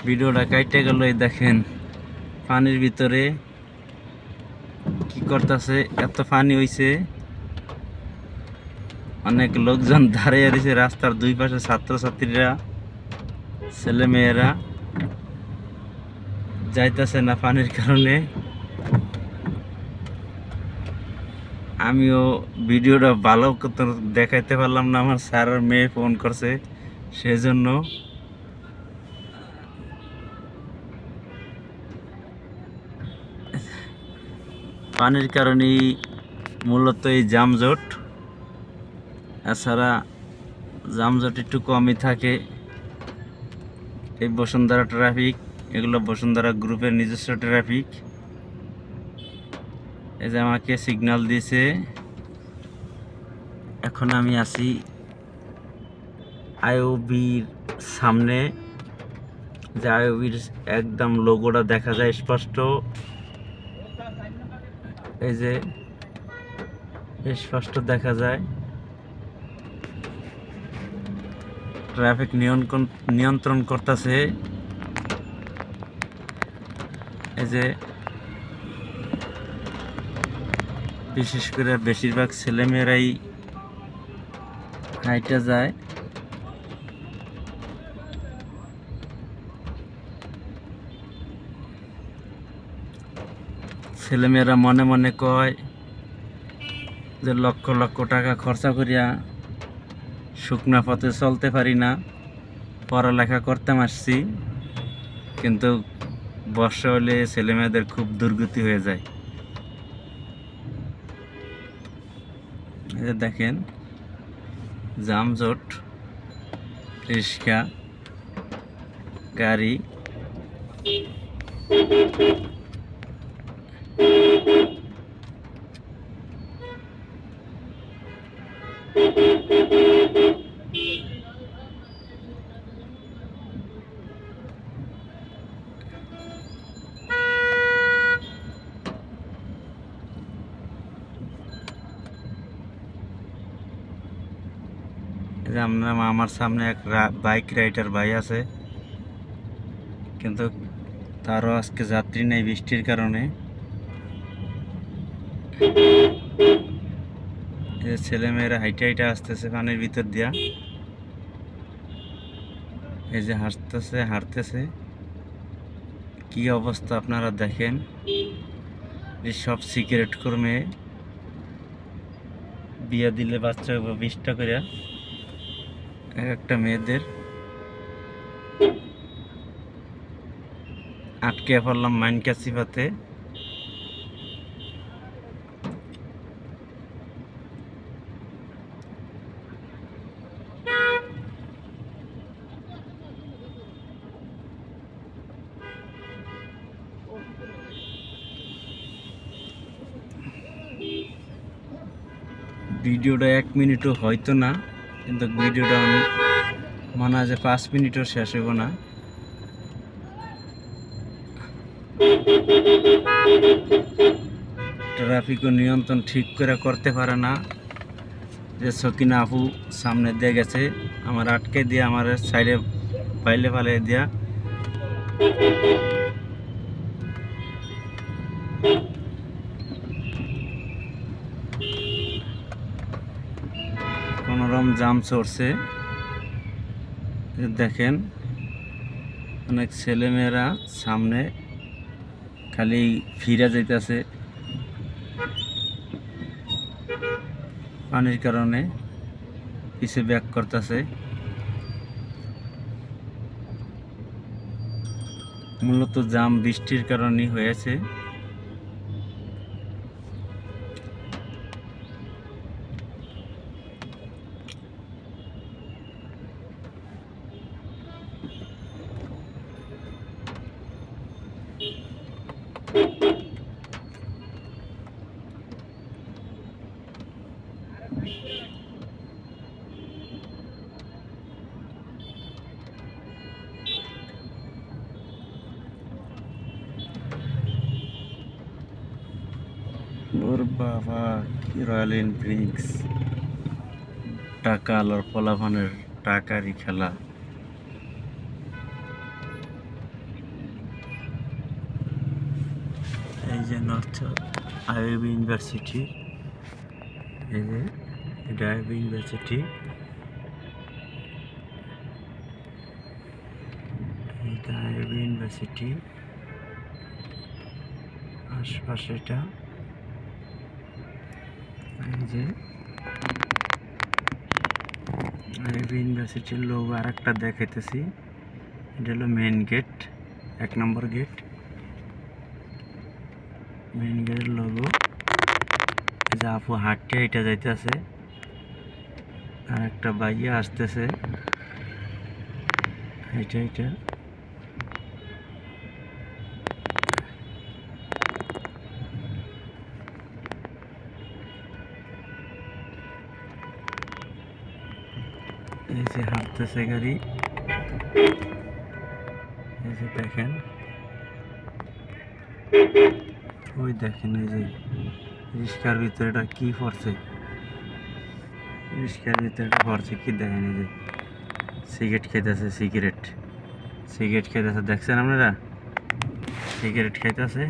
ভিডিওটা কাইটে গেল। এই দেখেন পানির ভিতরে কি করতেছে, এত পানি হইছে, অনেক লোকজন দাঁড়িয়ে রয়েছে রাস্তার দুই পাশে, ছাত্রছাত্রীরা, ছেলে মেয়েরা যাইতেছে না পানির কারণে। আমিও ভিডিওটা ভালো দেখাইতে পারলাম না, আমার স্যারের মেয়ে ফোন করছে সেজন্য। পানির কারণেই মূলত এই যানজট, এছাড়া যানজট একটু কমই থাকে। এই বসুন্ধরা ট্রাফিক, এগুলো বসুন্ধরা গ্রুপের নিজস্ব ট্রাফিক। এই যে আমাকে সিগন্যাল দিয়েছে, এখন আমি আছি আইওবির সামনে। যে আইওবির একদম লোগোটা দেখা যায় স্পষ্ট, এই যে স্পষ্ট দেখা যায়। ট্রাফিক নিয়ন্ত্রণ করতেছে এই যে, বিশেষ করে বেশিরভাগ ছেলেমেয়েরাই হাইটে যায়। ছেলেমেয়েরা মনে মনে কয় যে লক্ষ লক্ষ টাকা খরচা করিয়া শুকনা পথে চলতে পারি না, পড়ালেখা করতে আসছি। কিন্তু বর্ষা হলে ছেলেমেয়েদের খুব দুর্গতি হয়ে যায়। এই যে দেখেন যানজট, রিক্সা, গাড়ি। আমার সামনে এক বাইক রাইডার ভাই আছে, কিন্তু তারও আজকে যাত্রী নেই বৃষ্টির কারণে। ছেলেমেয়েরা হাইটে হাইটে আসতেছে পানির ভিতর দিয়া, এই যে হাঁটতেছে। কি অবস্থা আপনারা দেখেন। এই সব সিগারেট কর্মে বিয়া দিলে বাচ্চা 20টা করে এক একটা মেয়েদের। আটকে পড়লাম মাইনকাছিপাতে। ভিডিওটা 1 মিনিটও হয়তো না, কিন্তু ভিডিওটা মনে হয় যে 5 মিনিটও শেষ হইব না। ট্রাফিকও নিয়ন্ত্রণ ঠিক করে করতে পারে না। যে সকিনা আপু সামনে দিয়ে গেছে, আমার আটকে দিয়ে আমার সাইডে পাইলে ফালে দিয়া। কোনোরকম জাম চড়ছে। দেখেন অনেক ছেলেমেয়েরা সামনে খালি ফিরে যাইতেছে পানির কারণে, পিছে ব্যাক করতেছে। মূলত জাম বৃষ্টির কারণেই হয়েছে। ওর বাবা, কি রয়্যাল এনফিল্ড! টাকা আলোর ফলাফানের টাকারই খেলা। যে নর্থ আইবি ইউনিভার্সিটি, এই যে এটা আইবি ইউনিভার্সিটি, এটা আইবি ইউনিভার্সিটি, আশপাশে এটা এই যে আইবি ইউনিভার্সিটির লোগো আর একটা দেখাইতেছি। এটা হলো মেন গেট, 1 নম্বর গেট, মেন গেটের লোগো। এই যে আপু হাঁটতে এটা যাইতেছে, আর একটা বাইয়া আসতেছে, এটা এটা এই যে হাঁটতেছে গাড়ি, এই যে দেখেন, ওই দেখেন এই যে রিস্কার ভিতরে এটা কি পড়ছে, রিস্কার ভিতরে এটা পড়ছে কি দেখেন, এই যে সিগারেট খাইতেছে, সিগারেট খাইতেছে, দেখছেন আপনারা সিগারেট খাইতেছে।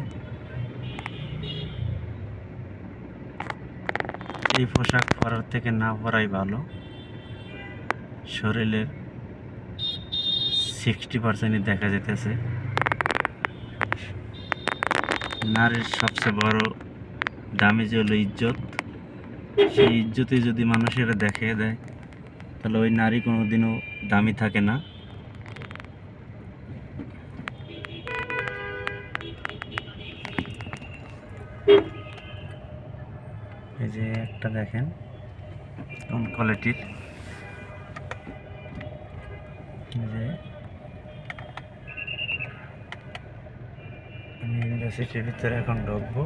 এই পোশাক পরার থেকে না পরাই ভালো, শরীরের 60% দেখা যেতেছে। নারীর সবচেয়ে বড় দামি যে হলো ইজ্জত, সেই ইজ্জতে যদি মানুষেরা দেখে দেয় তাহলে ওই নারী কোনোদিনও দামি থাকে না। এই যে একটা দেখেন কোন কোয়ালিটির, এই যে আমি ইউনিভার্সিটির ভিতরে এখন ঢুকবো।